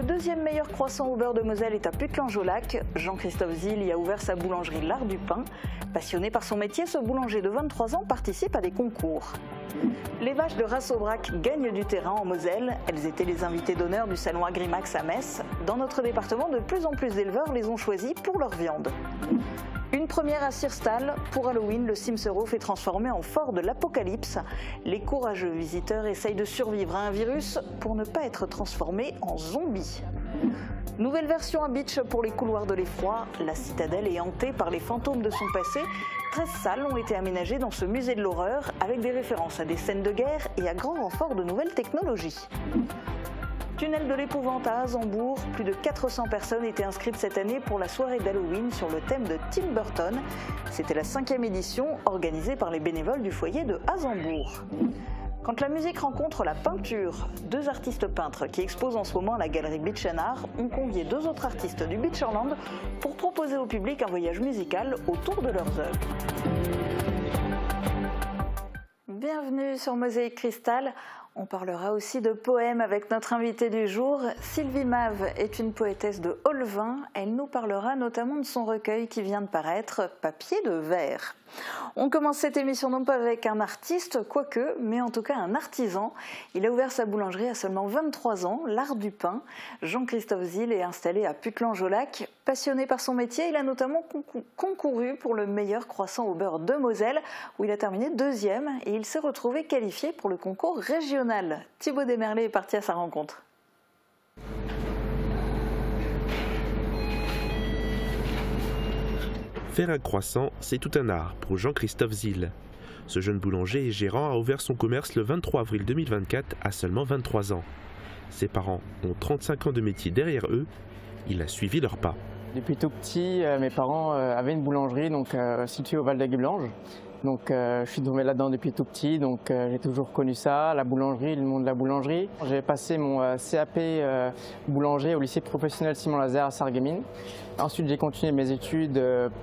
deuxième meilleur croissant au beurre de Moselle est à Putelange-au-Lac. Jean-Christophe Zil y a ouvert sa boulangerie L'Art du Pain. Passionné par son métier, ce boulanger de 23 ans participe à des concours. Les vaches de race Aubrac gagnent du terrain en Moselle. Elles étaient les invitées d'honneur du salon Agrimax à Metz. Dans notre département, de plus en plus d'éleveurs les ont choisis pour leur viande. Une première à Sirstal. Pour Halloween, le Simsero fait transformer en fort de l'apocalypse. Les courageux visiteurs essayent de survivre à un virus pour ne pas être transformés en zombies. Nouvelle version à Beach pour les couloirs de l'effroi. La citadelle est hantée par les fantômes de son passé. 13 salles ont été aménagées dans ce musée de l'horreur avec des références à des scènes de guerre et à grand renfort de nouvelles technologies. Tunnel de l'épouvante à Hazembourg, plus de 400 personnes étaient inscrites cette année pour la soirée d'Halloween sur le thème de Tim Burton. C'était la 5e édition organisée par les bénévoles du foyer de Hazembourg. Quand la musique rencontre la peinture, 2 artistes peintres qui exposent en ce moment à la galerie Beach & Art ont convié 2 autres artistes du Beacherland pour proposer au public un voyage musical autour de leurs œuvres. Bienvenue sur Mosaïque Cristal. On parlera aussi de poèmes avec notre invitée du jour. Sylvie Mave est une poétesse de Olvin. Elle nous parlera notamment de son recueil qui vient de paraître, Papier de verre. On commence cette émission non pas avec un artiste, quoique, mais en tout cas un artisan. Il a ouvert sa boulangerie à seulement 23 ans, L'Art du Pain. Jean-Christophe Zil est installé à Putelange-au-Lac. Passionné par son métier, il a notamment concouru pour le meilleur croissant au beurre de Moselle, où il a terminé 2e et il s'est retrouvé qualifié pour le concours régional. Thibaut Desmerlet est parti à sa rencontre. Faire un croissant, c'est tout un art pour Jean-Christophe Zil. Ce jeune boulanger et gérant a ouvert son commerce le 23 avril 2024 à seulement 23 ans. Ses parents ont 35 ans de métier derrière eux. Il a suivi leurs pas. Depuis tout petit, mes parents avaient une boulangerie située au Val d'Aigueblange. Donc je suis tombé là-dedans depuis tout petit, donc j'ai toujours connu ça, la boulangerie, le monde de la boulangerie. J'ai passé mon CAP boulanger au lycée professionnel Simon Lazare à Sarreguemines. Ensuite j'ai continué mes études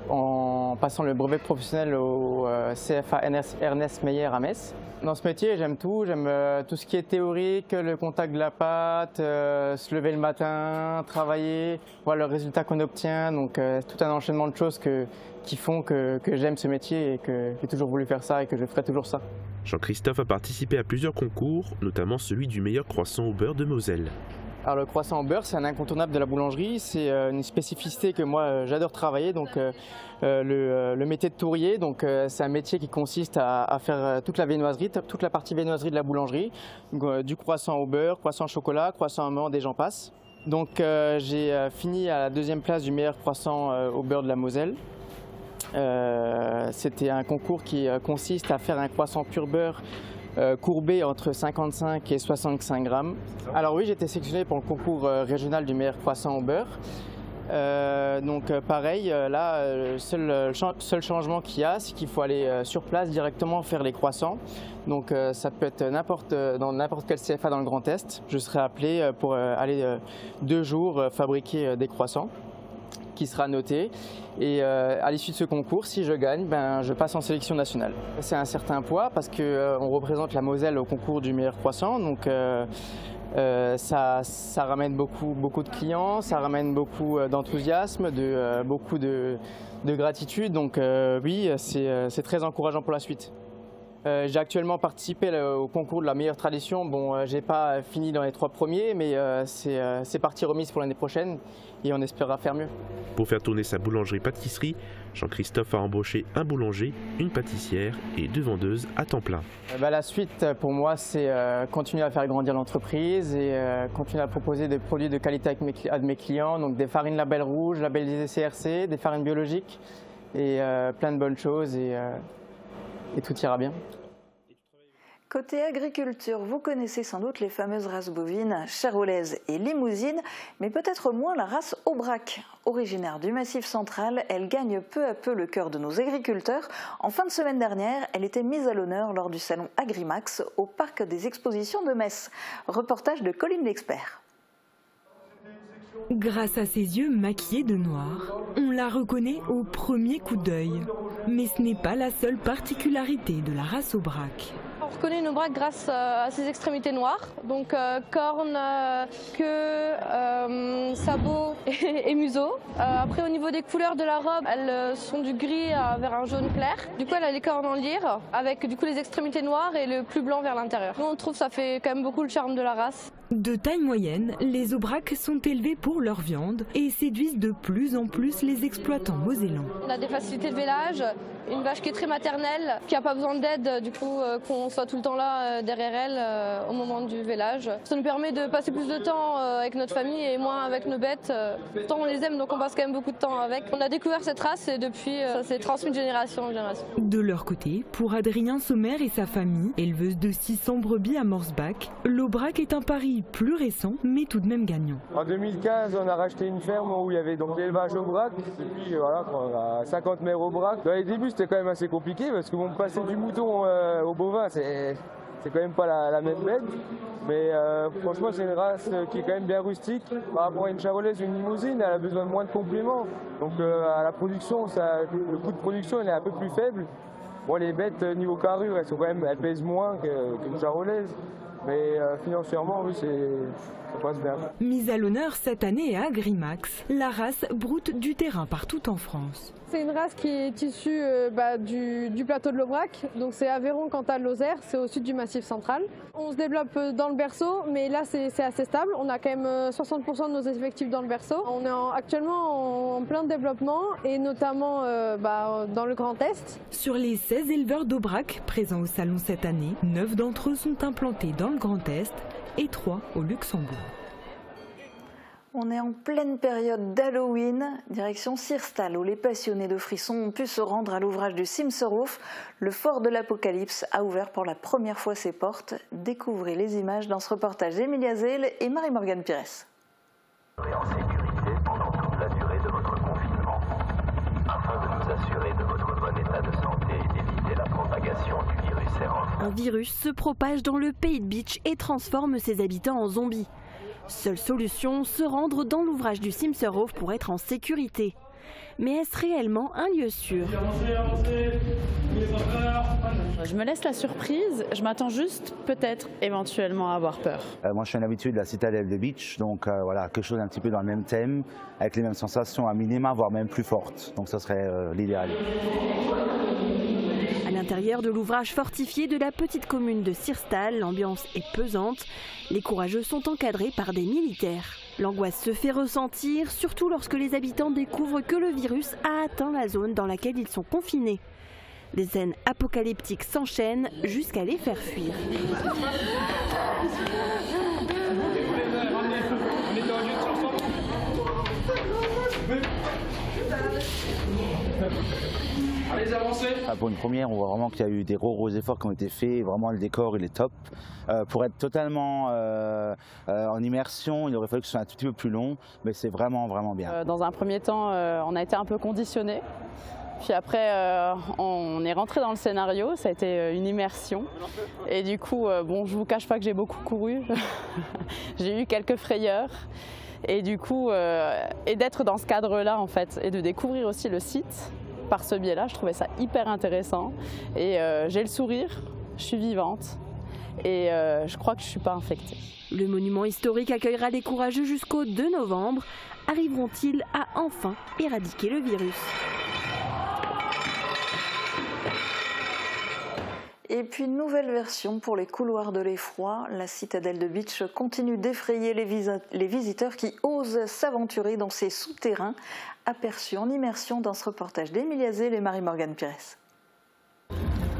en passant le brevet professionnel au CFA Ernest Meyer à Metz. Dans ce métier j'aime tout ce qui est théorique, le contact de la pâte, se lever le matin, travailler, voir le résultat qu'on obtient, donc tout un enchaînement de choses qui font que j'aime ce métier et que j'ai toujours voulu faire ça et que je ferai toujours ça. Jean-Christophe a participé à plusieurs concours, notamment celui du meilleur croissant au beurre de Moselle. Alors le croissant au beurre, c'est un incontournable de la boulangerie, c'est une spécificité que moi j'adore travailler, donc le métier de tourier, donc c'est un métier qui consiste à faire toute la viennoiserie, toute la partie viennoiserie de la boulangerie, du croissant au beurre, croissant au chocolat, croissant amande et j'en passe. Donc j'ai fini à la 2e place du meilleur croissant au beurre de la Moselle. C'était un concours qui consiste à faire un croissant pur beurre courbé entre 55 et 65 grammes. Alors oui, j'ai été sélectionné pour le concours régional du meilleur croissant au beurre. Pareil, là, le seul changement qu'il y a, c'est qu'il faut aller sur place directement faire les croissants. Donc ça peut être dans n'importe quel CFA dans le Grand Est. Je serai appelé pour aller 2 jours fabriquer des croissants, qui sera noté, et à l'issue de ce concours, si je gagne, je passe en sélection nationale. C'est un certain poids parce qu'on représente la Moselle au concours du meilleur croissant, donc ça ramène beaucoup de clients, ça ramène beaucoup d'enthousiasme, beaucoup de gratitude, donc oui, c'est très encourageant pour la suite. J'ai actuellement participé au concours de la meilleure tradition. Bon, j'ai pas fini dans les 3 premiers, mais c'est partie remise pour l'année prochaine et on espérera faire mieux. Pour faire tourner sa boulangerie-pâtisserie, Jean-Christophe a embauché un boulanger, une pâtissière et 2 vendeuses à temps plein. La suite pour moi, c'est continuer à faire grandir l'entreprise et continuer à proposer des produits de qualité à mes clients, donc des farines label rouge, labellisées CRC, des farines biologiques et plein de bonnes choses. Et tout ira bien. Côté agriculture, vous connaissez sans doute les fameuses races bovines charolaises et limousines, mais peut-être moins la race Aubrac. Originaire du Massif central, elle gagne peu à peu le cœur de nos agriculteurs. En fin de semaine dernière, elle était mise à l'honneur lors du salon Agrimax au parc des expositions de Metz. Reportage de Colline L'Expert. Grâce à ses yeux maquillés de noir, on la reconnaît au premier coup d'œil. Mais ce n'est pas la seule particularité de la race Aubrac. reconnaît l'Aubrac grâce à ses extrémités noires, donc cornes, queue, sabots et museau. Après au niveau des couleurs de la robe, elles sont du gris vers un jaune clair. Du coup elle a les cornes en lyre avec du coup les extrémités noires et le plus blanc vers l'intérieur. Nous on trouve que ça fait quand même beaucoup le charme de la race. De taille moyenne, les aubracs sont élevés pour leur viande et séduisent de plus en plus les exploitants mosellans. On a des facilités de vélage, une vache qui est très maternelle, qui n'a pas besoin d'aide, du coup qu'on soit tout le temps là derrière elle au moment du vélage. Ça nous permet de passer plus de temps avec notre famille et moins avec nos bêtes. Pourtant on les aime donc on passe quand même beaucoup de temps avec. On a découvert cette race et depuis ça s'est transmis de génération en génération. De leur côté, pour Adrien Sommer et sa famille, éleveuse de 600 brebis à Morsbach, l'aubrac est un pari plus récent mais tout de même gagnant. En 2015 on a racheté une ferme où il y avait donc l'élevage aubrac et puis voilà, on a 50 mères aubrac. Dans les débuts c'était quand même assez compliqué parce que bon, passer du mouton au bovin c'est quand même pas la même bête. Mais franchement c'est une race qui est quand même bien rustique. Par rapport à une charolaise ou une limousine, elle a besoin de moins de compléments. Donc à la production, le coût de production il est un peu plus faible. Bon, les bêtes niveau carrure elles pèsent moins qu'une charolaise. Mais financièrement, oui, ça passe bien. Mise à l'honneur cette année à Agrimax, la race broute du terrain partout en France. C'est une race qui est issue du plateau de l'Aubrac, donc c'est Aveyron, Cantal, Lozère, c'est au sud du Massif central. On se développe dans le berceau, mais là c'est assez stable. On a quand même 60% de nos effectifs dans le berceau. On est actuellement en plein développement et notamment dans le Grand Est. Sur les 16 éleveurs d'Aubrac présents au salon cette année, 9 d'entre eux sont implantés dans le Grand Est et 3 au Luxembourg. On est en pleine période d'Halloween, direction Sirstal, où les passionnés de frissons ont pu se rendre à l'ouvrage du Simserhof. Le fort de l'Apocalypse a ouvert pour la première fois ses portes. Découvrez les images dans ce reportage d'Emilia Zell et Marie-Morgane Pires. En sécurité pendant toute la durée de votre confinement, afin de nous assurer de votre bon état de santé et d'éviter la propagation du virus Serhof. Un virus se propage dans le pays de Beach et transforme ses habitants en zombies. Seule solution, se rendre dans l'ouvrage du Simserhof pour être en sécurité. Mais est-ce réellement un lieu sûr ? Je me laisse la surprise, je m'attends juste peut-être éventuellement à avoir peur. Moi je suis un habitué de la citadelle de Beach, donc voilà, quelque chose un petit peu dans le même thème, avec les mêmes sensations à minima, voire même plus fortes. Donc ça serait l'idéal. À l'intérieur de l'ouvrage fortifié de la petite commune de Sirstal, l'ambiance est pesante. Les courageux sont encadrés par des militaires. L'angoisse se fait ressentir, surtout lorsque les habitants découvrent que le virus a atteint la zone dans laquelle ils sont confinés. Des scènes apocalyptiques s'enchaînent jusqu'à les faire fuir. Pour une première, on voit vraiment qu'il y a eu des gros efforts qui ont été faits. Vraiment, le décor, il est top. Pour être totalement en immersion, il aurait fallu que ce soit un tout petit peu plus long, mais c'est vraiment bien. Dans un premier temps, on a été un peu conditionnés. Puis après, on est rentré dans le scénario, ça a été une immersion. Et du coup, bon, je vous cache pas que j'ai beaucoup couru. J'ai eu quelques frayeurs. Et du coup, et d'être dans ce cadre-là, en fait, et de découvrir aussi le site par ce biais-là, je trouvais ça hyper intéressant. Et j'ai le sourire, je suis vivante. Et je crois que je ne suis pas infectée. Le monument historique accueillera les courageux jusqu'au 2 novembre. Arriveront-ils à enfin éradiquer le virus ? Et puis une nouvelle version pour les couloirs de l'effroi. La citadelle de Beach continue d'effrayer les visiteurs qui osent s'aventurer dans ces souterrains, aperçus en immersion dans ce reportage d'Emilia Zell et Marie-Morgane Pires.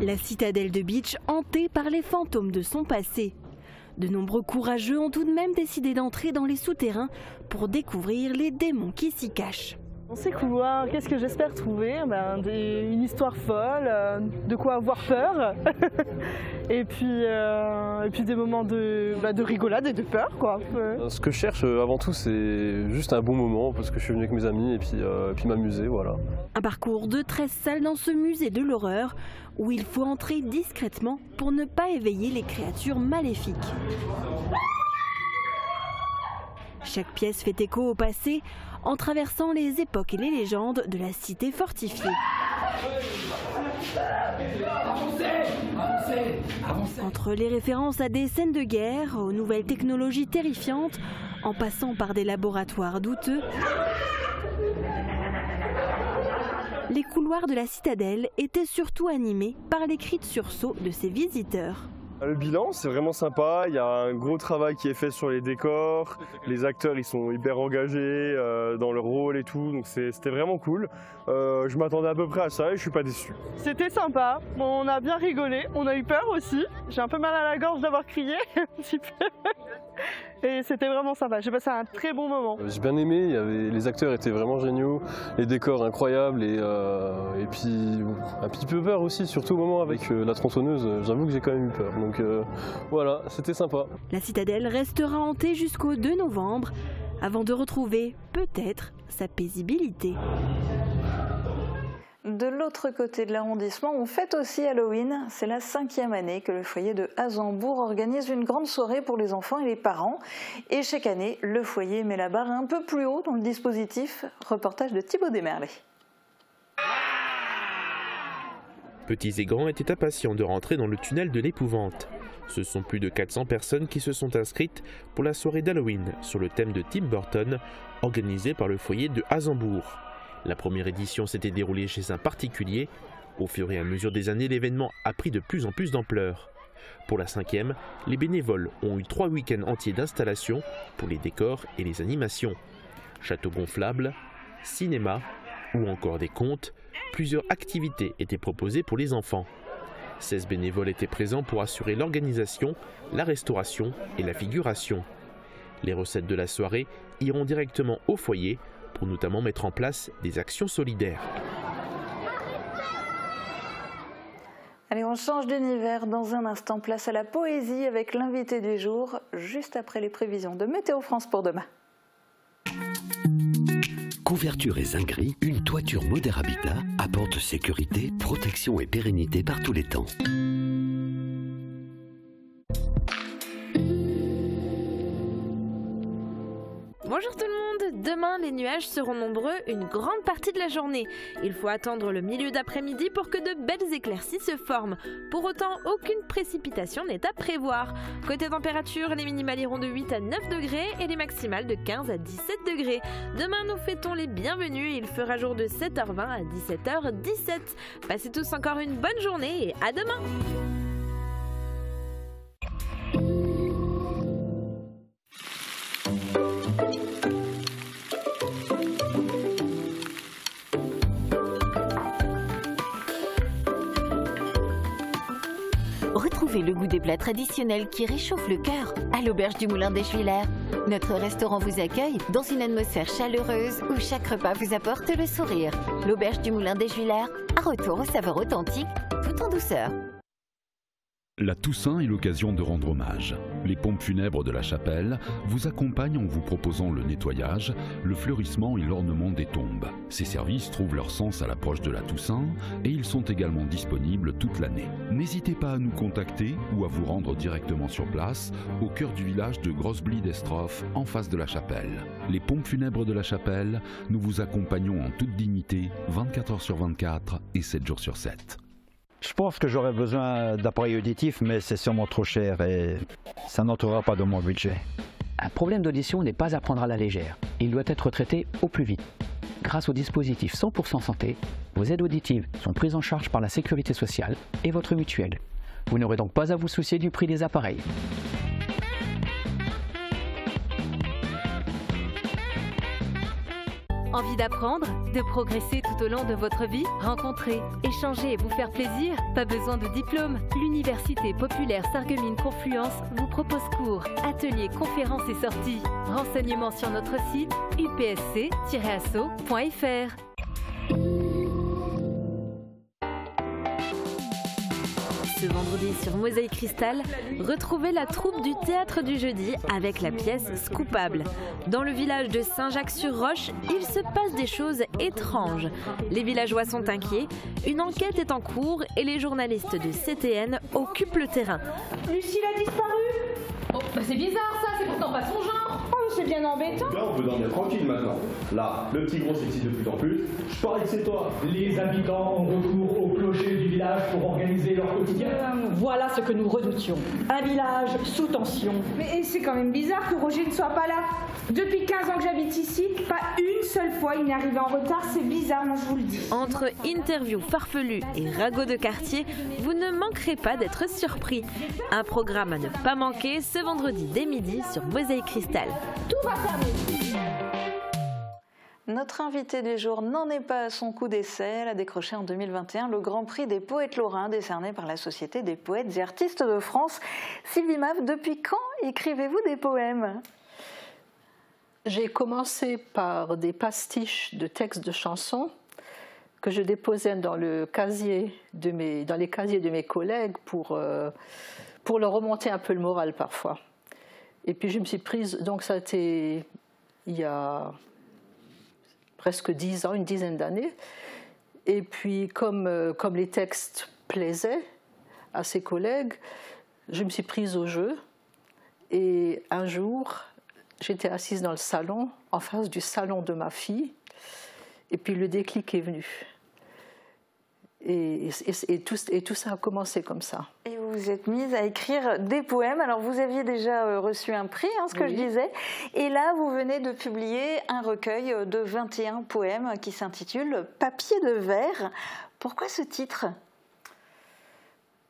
La citadelle de Beach hantée par les fantômes de son passé. De nombreux courageux ont tout de même décidé d'entrer dans les souterrains pour découvrir les démons qui s'y cachent. Dans ces couloirs, qu'est-ce que j'espère trouver ? Une histoire folle, de quoi avoir peur, et puis des moments de rigolade et de peur, quoi. Ce que je cherche avant tout, c'est juste un bon moment, parce que je suis venu avec mes amis et puis m'amuser, voilà. Un parcours de 13 salles dans ce musée de l'horreur, où il faut entrer discrètement pour ne pas éveiller les créatures maléfiques. Chaque pièce fait écho au passé, en traversant les époques et les légendes de la cité fortifiée. Entre les références à des scènes de guerre, aux nouvelles technologies terrifiantes, en passant par des laboratoires douteux, les couloirs de la citadelle étaient surtout animés par les cris de sursaut de ses visiteurs. Le bilan, c'est vraiment sympa, il y a un gros travail qui est fait sur les décors, les acteurs ils sont hyper engagés dans leur rôle et tout, donc c'était vraiment cool. Je m'attendais à peu près à ça et je suis pas déçu. C'était sympa, on a bien rigolé, on a eu peur aussi. J'ai un peu mal à la gorge d'avoir crié un petit peu. Et c'était vraiment sympa, j'ai passé un très bon moment. J'ai bien aimé, les acteurs étaient vraiment géniaux, les décors incroyables et puis un petit peu peur aussi, surtout au moment avec la tronçonneuse, j'avoue que j'ai quand même eu peur. Donc voilà, c'était sympa. La citadelle restera hantée jusqu'au 2 novembre, avant de retrouver peut-être sa paisibilité. De l'autre côté de l'arrondissement, on fête aussi Halloween. C'est la 5e année que le foyer de Hazembourg organise une grande soirée pour les enfants et les parents. Et chaque année, le foyer met la barre un peu plus haut dans le dispositif. Reportage de Thibaut Desmerlet. Petits et grands étaient impatients de rentrer dans le tunnel de l'épouvante. Ce sont plus de 400 personnes qui se sont inscrites pour la soirée d'Halloween sur le thème de Tim Burton, organisée par le foyer de Hazembourg. La première édition s'était déroulée chez un particulier. Au fur et à mesure des années, l'événement a pris de plus en plus d'ampleur. Pour la 5e, les bénévoles ont eu 3 week-ends entiers d'installation pour les décors et les animations. Château gonflable, cinéma ou encore des contes, plusieurs activités étaient proposées pour les enfants. 16 bénévoles étaient présents pour assurer l'organisation, la restauration et la figuration. Les recettes de la soirée iront directement au foyer pour notamment mettre en place des actions solidaires. Allez, on change d'univers. Dans un instant, place à la poésie avec l'invité du jour, juste après les prévisions de Météo France pour demain. Couverture et zinguerie, une toiture Moder Habitat apporte sécurité, protection et pérennité par tous les temps. Bonjour tout le monde, demain les nuages seront nombreux une grande partie de la journée. Il faut attendre le milieu d'après-midi pour que de belles éclaircies se forment. Pour autant, aucune précipitation n'est à prévoir. Côté température, les minimales iront de 8 à 9 degrés et les maximales de 15 à 17 degrés. Demain nous fêtons les bienvenus et il fera jour de 7h20 à 17h17. Passez tous encore une bonne journée et à demain. Retrouvez le goût des plats traditionnels qui réchauffent le cœur à l'Auberge du Moulin des Juilaires. Notre restaurant vous accueille dans une atmosphère chaleureuse où chaque repas vous apporte le sourire. L'Auberge du Moulin des Juilaires, un retour aux saveurs authentiques, tout en douceur. La Toussaint est l'occasion de rendre hommage. Les pompes funèbres de la chapelle vous accompagnent en vous proposant le nettoyage, le fleurissement et l'ornement des tombes. Ces services trouvent leur sens à l'approche de la Toussaint et ils sont également disponibles toute l'année. N'hésitez pas à nous contacter ou à vous rendre directement sur place, au cœur du village de Grosse-Blie-d'Estroff, en face de la chapelle. Les pompes funèbres de la chapelle, nous vous accompagnons en toute dignité, 24 heures sur 24 et 7 jours sur 7. Je pense que j'aurais besoin d'appareils auditifs, mais c'est sûrement trop cher et ça n'entrera pas dans mon budget. Un problème d'audition n'est pas à prendre à la légère. Il doit être traité au plus vite. Grâce au dispositif 100% santé, vos aides auditives sont prises en charge par la sécurité sociale et votre mutuelle. Vous n'aurez donc pas à vous soucier du prix des appareils. Envie d'apprendre, de progresser tout au long de votre vie? Rencontrer, échanger et vous faire plaisir? Pas besoin de diplôme. L'Université populaire Sarreguemines-Confluence vous propose cours, ateliers, conférences et sorties. Renseignements sur notre site upsc-asso.fr. Ce vendredi sur Mosaïque Cristal, retrouvez la troupe du Théâtre du Jeudi avec la pièce Scoupable. Dans le village de Saint-Jacques-sur-Roche, il se passe des choses étranges. Les villageois sont inquiets, une enquête est en cours et les journalistes de CTN occupent le terrain. Lucille a disparu. Oh, bah c'est bizarre ça, c'est pourtant pas son genre. Oh, c'est bien embêtant. Là, on peut dormir tranquille maintenant. Là, le petit gros s'excite de plus en plus. Je parie que c'est toi. Les habitants ont recours au clocher du village pour organiser leur quotidien. Voilà ce que nous redoutions. Un village sous tension. Mais c'est quand même bizarre que Roger ne soit pas là. Depuis 15 ans que j'habite ici, pas une seule fois il n'est arrivé en retard. C'est bizarre, moi je vous le dis. Entre interviews farfelues et ragots de quartier, vous ne manquerez pas d'être surpris. Un programme à ne pas manquer ce vendredi dès midi sur Mosaïque Cristal. Tout va fermer. Notre invité du jour n'en est pas à son coup d'essai. Elle a décroché en 2021 le Grand Prix des poètes lorrains décerné par la Société des poètes et artistes de France. Sylvie Mave, depuis quand écrivez-vous des poèmes ? J'ai commencé par des pastiches de textes de chansons que je déposais dans les casiers de mes collègues pour leur remonter un peu le moral parfois. Et puis je me suis prise, donc ça a été il y a presque 10 ans, une dizaine d'années. Et puis comme les textes plaisaient à ses collègues, je me suis prise au jeu. Et un jour, j'étais assise dans le salon, en face du salon de ma fille, et puis le déclic est venu. Et tout ça a commencé comme ça. Et vous vous êtes mise à écrire des poèmes. Alors vous aviez déjà reçu un prix, ce que je disais. Et là, vous venez de publier un recueil de 21 poèmes qui s'intitule « Papier de verre ». Pourquoi ce titre ?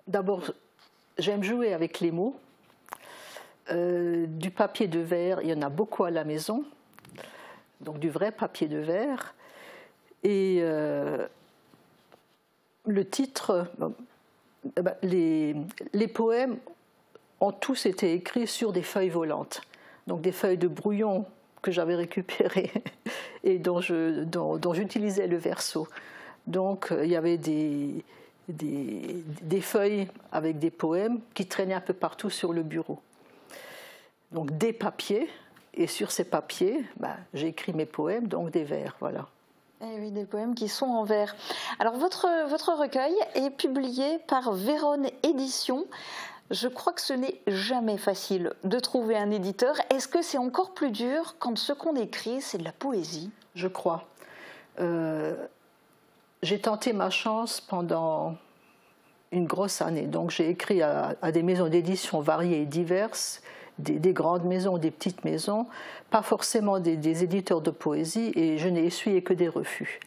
D'abord, j'aime jouer avec les mots. Du papier de verre, il y en a beaucoup à la maison. Donc du vrai papier de verre. Et le titre, les poèmes ont tous été écrits sur des feuilles volantes, donc des feuilles de brouillon que j'avais récupérées et dont j'utilisais le verso. Donc il y avait des feuilles avec des poèmes qui traînaient un peu partout sur le bureau. Donc des papiers, et sur ces papiers, j'ai écrit mes poèmes, donc des vers, voilà. Eh oui, des poèmes qui sont en vers. Alors votre recueil est publié par Véronne Éditions. Je crois que ce n'est jamais facile de trouver un éditeur. Est-ce que c'est encore plus dur quand ce qu'on écrit, c'est de la poésie ? Je crois. J'ai tenté ma chance pendant une grosse année. Donc j'ai écrit à des maisons d'édition variées et diverses, des grandes maisons, des petites maisons, pas forcément des éditeurs de poésie, et je n'ai essuyé que des refus.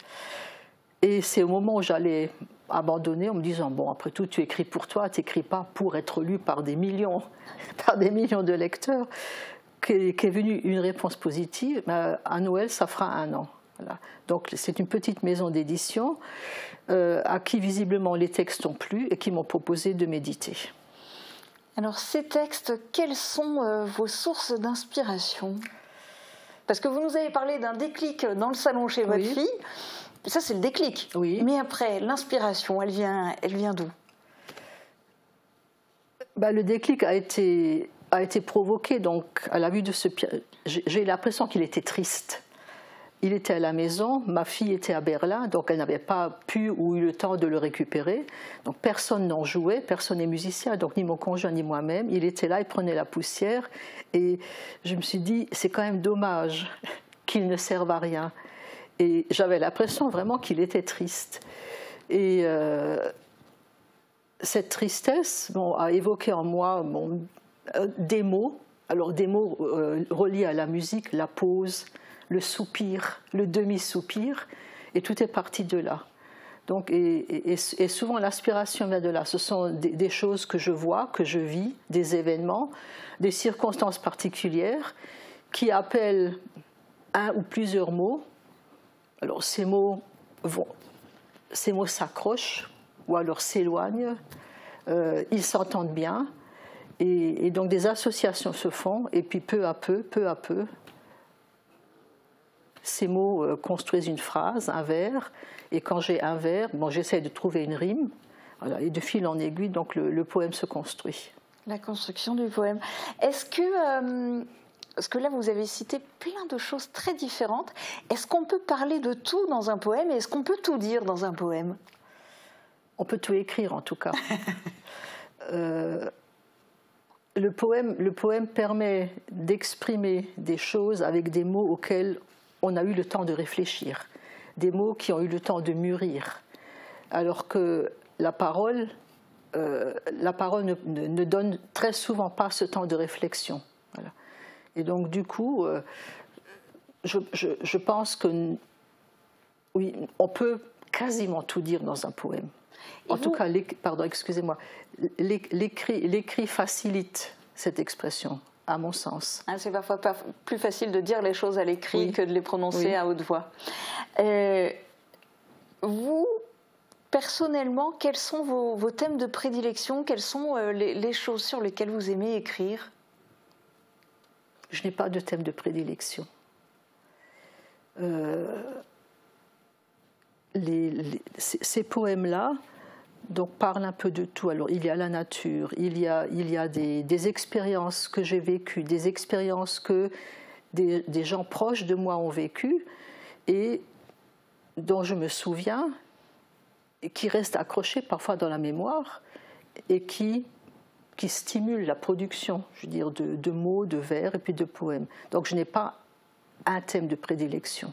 Et c'est au moment où j'allais abandonner en me disant, bon, après tout, tu écris pour toi, tu n'écris pas pour être lu par des millions de lecteurs, qu'est venue une réponse positive. À Noël, ça fera 1 an. Voilà. Donc c'est une petite maison d'édition à qui visiblement les textes ont plu et qui m'ont proposé de m'éditer. Alors ces textes, quelles sont vos sources d'inspiration ? Parce que vous nous avez parlé d'un déclic dans le salon chez votre fille. Ça c'est le déclic. Oui. Mais après, l'inspiration, elle vient d'où ? Le déclic a été provoqué donc à la vue de ce piano. J'ai l'impression qu'il était triste. Il était à la maison, ma fille était à Berlin, donc elle n'avait pas pu ou eu le temps de le récupérer. Donc personne n'en jouait, personne n'est musicien, donc ni mon conjoint ni moi-même. Il était là, il prenait la poussière, et je me suis dit, c'est quand même dommage qu'il ne serve à rien. Et j'avais l'impression vraiment qu'il était triste. Et cette tristesse a évoqué en moi des mots, alors des mots reliés à la musique, la pause, le soupir, le demi-soupir, et tout est parti de là. Donc, et souvent l'inspiration vient de là. Ce sont des choses que je vois, que je vis, des événements, des circonstances particulières qui appellent un ou plusieurs mots. Alors ces mots s'accrochent ou alors s'éloignent, ils s'entendent bien, et donc des associations se font, et puis peu à peu, ces mots construisent une phrase, un vers, et quand j'ai un vers, j'essaie de trouver une rime, voilà, et de fil en aiguille, donc le poème se construit. La construction du poème. Est-ce que, parce que là vous avez cité plein de choses très différentes, est-ce qu'on peut parler de tout dans un poème, et est-ce qu'on peut tout dire dans un poème ? On peut tout écrire en tout cas. le poème permet d'exprimer des choses avec des mots auxquels on a eu le temps de réfléchir, des mots qui ont eu le temps de mûrir, alors que la parole ne donne très souvent pas ce temps de réflexion. Voilà. Et donc du coup, je pense que oui, on peut quasiment tout dire dans un poème. En tout cas, excusez-moi, l'écrit facilite cette expression, à mon sens. C'est parfois plus facile de dire les choses à l'écrit que de les prononcer à haute voix. Vous, personnellement, quels sont vos thèmes de prédilection? Quelles sont les choses sur lesquelles vous aimez écrire? Je n'ai pas de thème de prédilection. Ces poèmes-là parlent un peu de tout. Alors, il y a la nature, il y a des expériences que j'ai vécues, des expériences que des gens proches de moi ont vécues et dont je me souviens, et qui restent accrochés parfois dans la mémoire et qui stimulent la production, je veux dire, de mots, de vers et puis de poèmes. Donc je n'ai pas un thème de prédilection.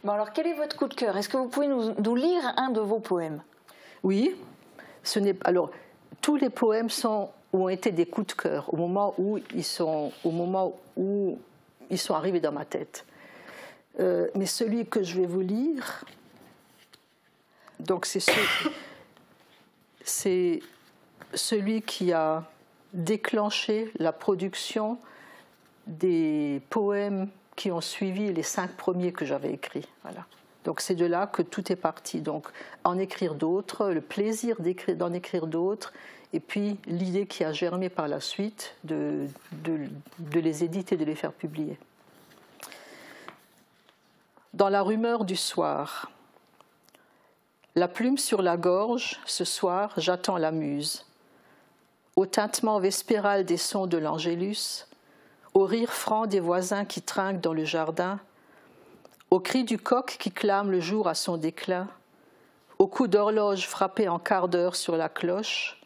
Bon, alors quel est votre coup de cœur? Est-ce que vous pouvez nous lire un de vos poèmes? Oui. Alors, tous les poèmes ont été des coups de cœur au moment où ils sont arrivés dans ma tête. Mais celui que je vais vous lire, donc c'est celui qui a déclenché la production des poèmes qui ont suivi les 5 premiers que j'avais écrits. Voilà. Donc c'est de là que tout est parti. Donc en écrire d'autres, le plaisir d'en écrire d'autres, et puis l'idée qui a germé par la suite de les éditer, de les faire publier. Dans la rumeur du soir, la plume sur la gorge, ce soir, j'attends la muse. Au tintement vespéral des sons de l'Angélus, au rire franc des voisins qui trinquent dans le jardin, au cri du coq qui clame le jour à son déclin, au coup d'horloge frappé en quart d'heure sur la cloche,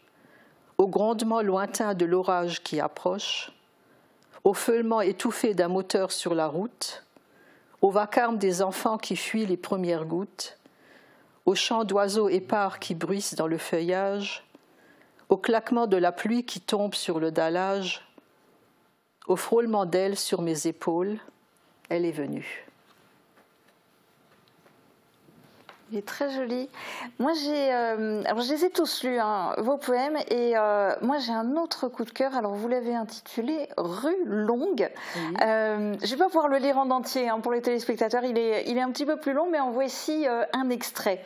au grondement lointain de l'orage qui approche, au feulement étouffé d'un moteur sur la route, au vacarme des enfants qui fuient les premières gouttes, au chant d'oiseaux épars qui bruissent dans le feuillage, au claquement de la pluie qui tombe sur le dallage, au frôlement d'ailes sur mes épaules, elle est venue. Il est très joli. Moi, alors je les ai tous lus, hein, vos poèmes, et moi j'ai un autre coup de cœur. Alors vous l'avez intitulé Rue Longue. Oui. Je ne vais pas pouvoir le lire en entier pour les téléspectateurs. Il est un petit peu plus long, mais en voici un extrait.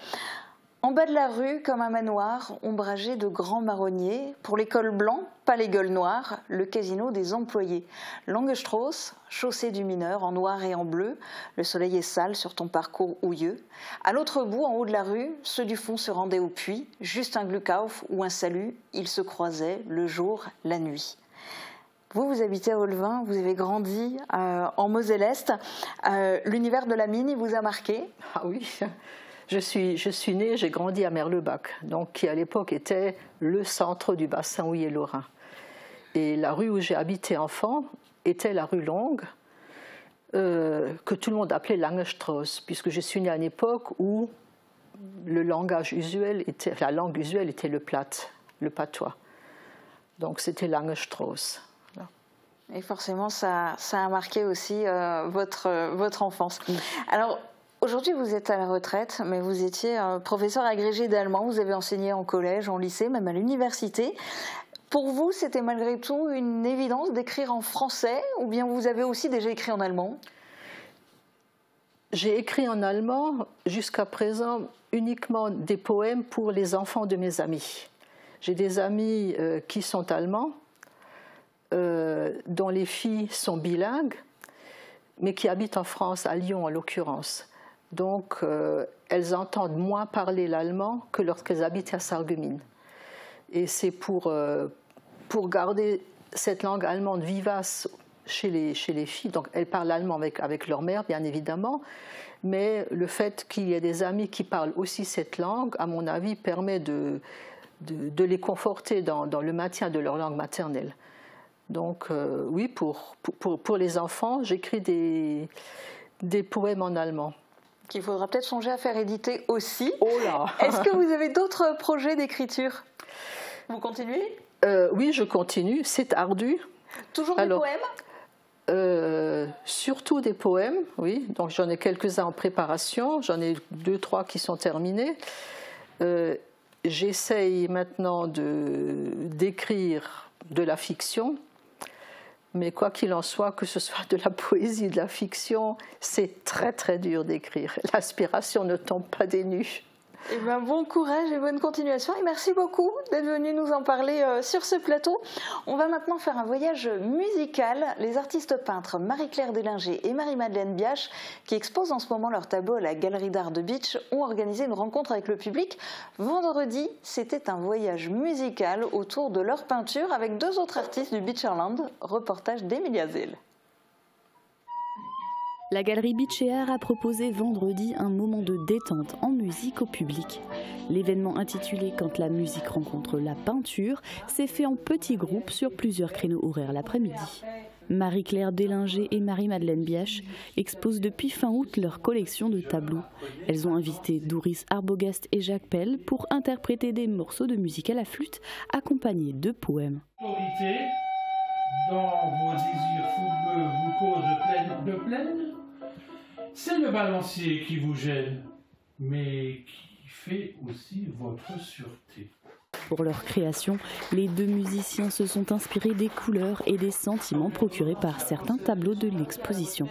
En bas de la rue, comme un manoir, ombragé de grands marronniers, pour les cols blancs, pas les gueules noires, le casino des employés. Langestrauss, chaussée du mineur, en noir et en bleu, le soleil est sale sur ton parcours houilleux. À l'autre bout, en haut de la rue, ceux du fond se rendaient au puits, juste un Glukauf ou un salut, ils se croisaient le jour, la nuit. Vous habitez à Olvin, vous avez grandi en Moselle-Est. L'univers de la mine, il vous a marqué? Ah oui. Je suis née, j'ai grandi à Merlebach, donc qui à l'époque était le centre du bassin houiller lorrain. Et la rue où j'ai habité enfant était la rue Longue, que tout le monde appelait Langestrauss, puisque je suis née à une époque où la langue usuelle était le plate, le patois. Donc c'était Langestrauss. Et forcément, ça a marqué aussi votre enfance. Alors, aujourd'hui, vous êtes à la retraite, mais vous étiez professeur agrégé d'allemand. Vous avez enseigné en collège, en lycée, même à l'université. Pour vous, c'était malgré tout une évidence d'écrire en français, ou bien vous avez aussi déjà écrit en allemand? J'ai écrit en allemand jusqu'à présent uniquement des poèmes pour les enfants de mes amis. J'ai des amis qui sont allemands, dont les filles sont bilingues, mais qui habitent en France, à Lyon en l'occurrence. Donc, elles entendent moins parler l'allemand que lorsqu'elles habitent à Sarreguemines. Et c'est pour garder cette langue allemande vivace chez les filles. Donc, elles parlent allemand avec leur mère, bien évidemment, mais le fait qu'il y ait des amis qui parlent aussi cette langue, à mon avis, permet de les conforter dans le maintien de leur langue maternelle. Donc oui, pour les enfants, j'écris des poèmes en allemand. Qu'il faudra peut-être songer à faire éditer aussi. Oh là. Est-ce que vous avez d'autres projets d'écriture? Vous continuez? Oui, je continue. C'est ardu. Toujours des poèmes? Surtout des poèmes, oui. Donc j'en ai quelques-uns en préparation. J'en ai 2, 3 qui sont terminés. J'essaye maintenant d'écrire de la fiction. Mais quoi qu'il en soit, que ce soit de la poésie, de la fiction, c'est très très dur d'écrire. L'aspiration ne tombe pas des nues. Eh bien, bon courage et bonne continuation. Et merci beaucoup d'être venu nous en parler sur ce plateau. On va maintenant faire un voyage musical. Les artistes peintres Marie-Claire Delinger et Marie-Madeleine Biache, qui exposent en ce moment leur tableau à la Galerie d'Art de Bitche, ont organisé une rencontre avec le public. Vendredi, c'était un voyage musical autour de leur peinture avec 2 autres artistes du Beacherland. Reportage d'Emilia Zell. La galerie Bitche et Art a proposé vendredi un moment de détente en musique au public. L'événement intitulé « Quand la musique rencontre la peinture » s'est fait en petits groupes sur plusieurs créneaux horaires l'après-midi. Marie-Claire Delinger et Marie-Madeleine Biache exposent depuis fin août leur collection de tableaux. Elles ont invité Doris Arbogast et Jacques Pell pour interpréter des morceaux de musique à la flûte accompagnés de poèmes. Dans vos désirs fougueux vous cause de plaine, c'est le balancier qui vous gêne, mais qui fait aussi votre sûreté. Pour leur création, les 2 musiciens se sont inspirés des couleurs et des sentiments procurés par certains tableaux de l'exposition.